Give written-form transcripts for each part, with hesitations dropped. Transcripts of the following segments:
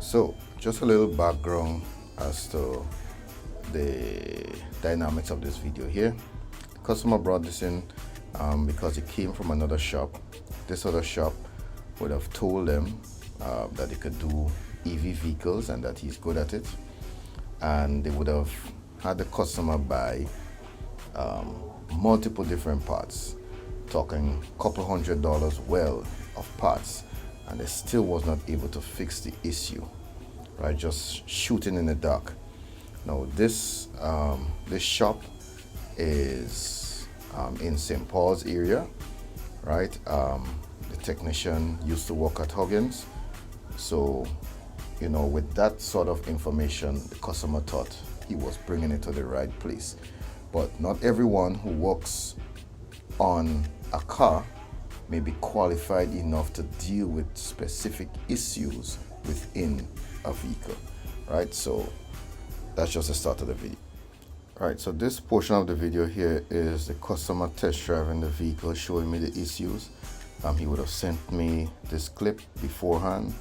So, just a little background as to the dynamics of this video here. The customer brought this in because it came from another shop. This other shop would have told them that they could do EV vehicles and that he's good at it, and they would have had the customer buy multiple different parts, talking a couple $100 well of parts, and they still was not able to fix the issue, right? Just shooting in the dark. Now this this shop is in St. Paul's area, right? The technician used to work at Huggins, so you know, with that sort of information, the customer thought he was bringing it to the right place. But not everyone who works on a car may be qualified enough to deal with specific issues within a vehicle, right? So that's just the start of the video. All right, so this portion of the video here is the customer test driving the vehicle, showing me the issues. He would have sent me this clip beforehand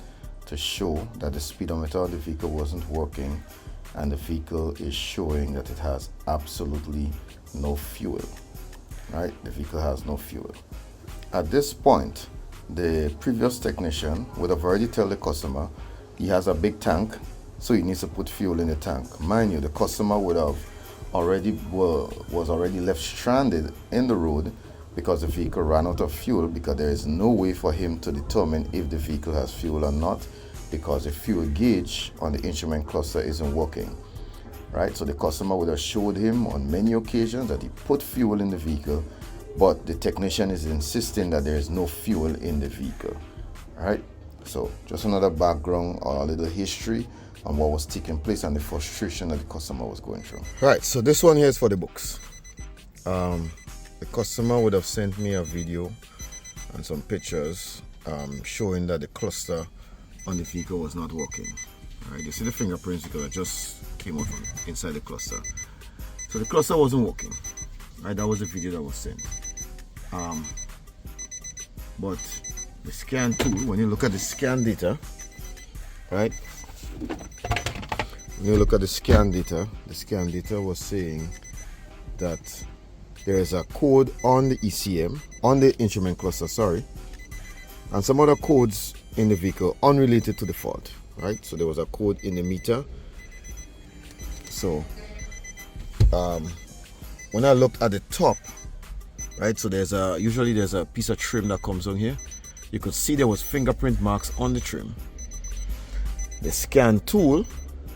to show that the speedometer of the vehicle wasn't working, and the vehicle is showing that it has absolutely no fuel, right? The vehicle has no fuel. At this point, the previous technician would have already told the customer he has a big tank, so he needs to put fuel in the tank. Mind you, the customer would have was already left stranded in the road because the vehicle ran out of fuel, because there is no way for him to determine if the vehicle has fuel or not, because the fuel gauge on the instrument cluster isn't working, right? So the customer would have showed him on many occasions that he put fuel in the vehicle, but the technician is insisting that there is no fuel in the vehicle, right? So just another background or a little history on what was taking place and the frustration that the customer was going through. Right, so this one here is for the books. The customer would have sent me a video and some pictures showing that the cluster on the vehicle was not working. All right, you see the fingerprints because I just came out from inside the cluster. So the cluster wasn't working. Right, that was the video that was sent. But the scan tool, when you look at the scan data, right? When you look at the scan data was saying that there is a code on the ECM, on the instrument cluster, sorry, and some other codes in the vehicle unrelated to the fault, right? So there was a code in the meter. So when I looked at the top, right, so usually there's a piece of trim that comes on here. You could see there was fingerprint marks on the trim. The scan tool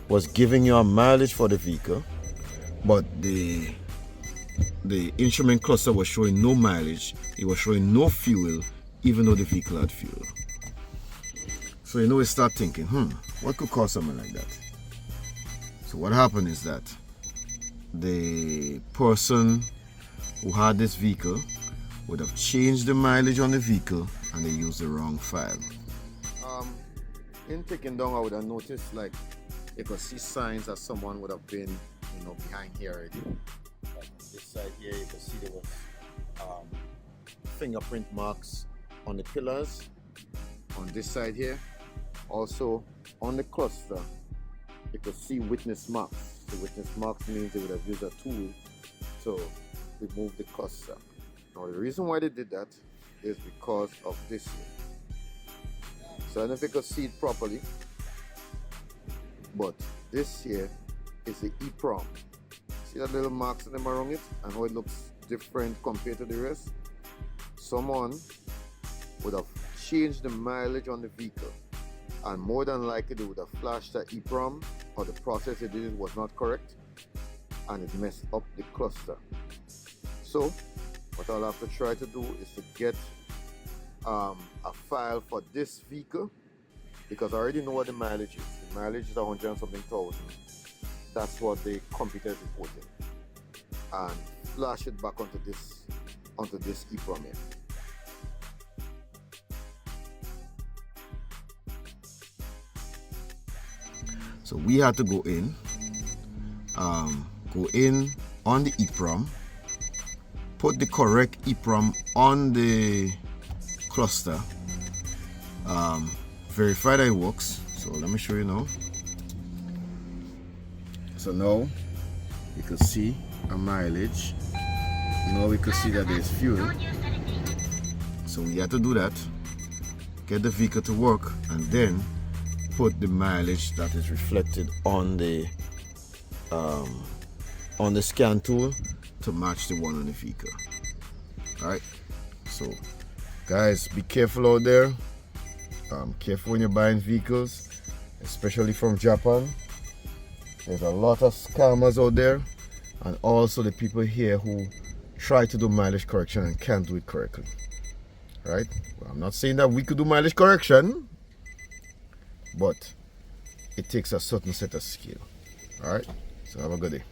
was giving you a mileage for the vehicle, but the instrument cluster was showing no mileage. It was showing no fuel, even though the vehicle had fuel. So you know, we start thinking, what could cause something like that? So what happened is that the person who had this vehicle would have changed the mileage on the vehicle and they used the wrong file. In taking down, I would have noticed, like, you could see signs that someone would have been, you know, behind here already. Like on this side here, you can see there was fingerprint marks on the pillars. On this side here, also on the cluster, you could see witness marks. The witness marks means they would have used a tool to remove the cluster. Now the reason why they did that is because of this here. So I don't know if you could see it properly, but this here is the EEPROM. See that little marks in them around it and how it looks different compared to the rest? Someone would have changed the mileage on the vehicle, and more than likely they would have flashed the EEPROM, or the process they did was not correct and it messed up the cluster. So what I'll have to try to do is to get a file for this vehicle, because I already know what the mileage is. The mileage is 100 and something thousand. That's what the computer is reporting, and flash it back onto this EEPROM here. So we had to go in on the EEPROM, put the correct EEPROM on the cluster, verify that it works. So let me show you now. So now you can see a mileage. Now we can see that there's fuel. So we have to do that, get the vehicle to work, and then put the mileage that is reflected on the scan tool to match the one on the vehicle. Alright, so guys, be careful out there. Careful when you're buying vehicles, especially from Japan. There's a lot of scammers out there, and also the people here who try to do mileage correction and can't do it correctly. Right? Well, I'm not saying that we could do mileage correction, but it takes a certain set of skill. Alright? So have a good day.